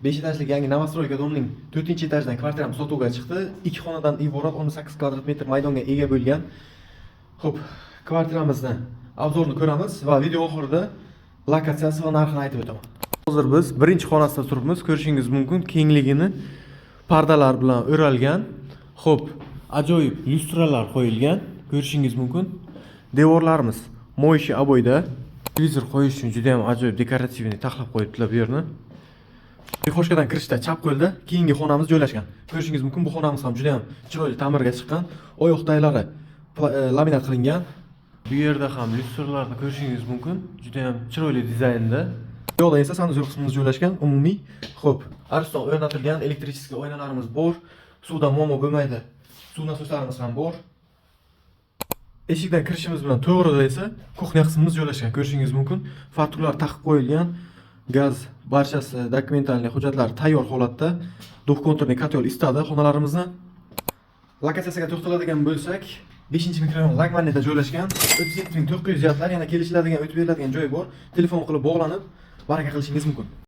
5 etajli yangi Novostroyka domning 4-etajdan kvartiramiz sotuvga chiqdi. 2 xonadan iborat 18 kvadrat metr maydonga ega bo'lgan. Xo'p, kvartiramizni obzorni ko'ramiz va video oxirida lokatsiyasi va narxini aytib o'taman. Hozir biz birinchi xonasida turibmiz. Ko'rishingiz mumkin, kengligini pardalar bilan o'ralgan. Xo'p, ajoyib lyustralar qo'yilgan. Ko'rishingiz mumkin. Devorlarimiz moyishi aboyda. Televizor qo'yish uchun juda ham ajoyib dekorativni taxlab qo'yibdilar bu yerni. Xo'shkadan kirishda chap qo'lda keyingi xonamiz joylashgan. Ko'rishingiz mumkin, bu xonamiz ham juda ham chiroyli ta'mirga chiqqan. Oyoq taylari laminat qilingan. Bu yerda ham lyustralarni ko'rishingiz mumkin. Juda ham chiroyli dizaynda. Bu yoqda esa sanuzor qismimiz joylashgan. Umumiy, xo'p, arzon o'rnatilgan elektrichniy oynalarimiz bor. Suvdan muammo bo'lmaydi. Suv nasoslarimiz ham bor. Eshikdan kirishimiz bilan to'g'rida esa kuxnya qismimiz joylashgan. Ko'rishingiz mumkin. Fartuqlar taqib qo'yilgan. Gaz barchasi dokumentalniy hujjatlar tayyor holatda. Duxkonturniy kotel istadi xonalarimizni. Lokatsiyasiga to'xtaladigan bo'lsak, 5-mikrorayon Lagmanneda joylashgan. 37900 yatlar, yana kelishiladigan, o'tib beriladigan joyi bor. Telefon qilib bog'lanib, baraka qilishingiz mumkin.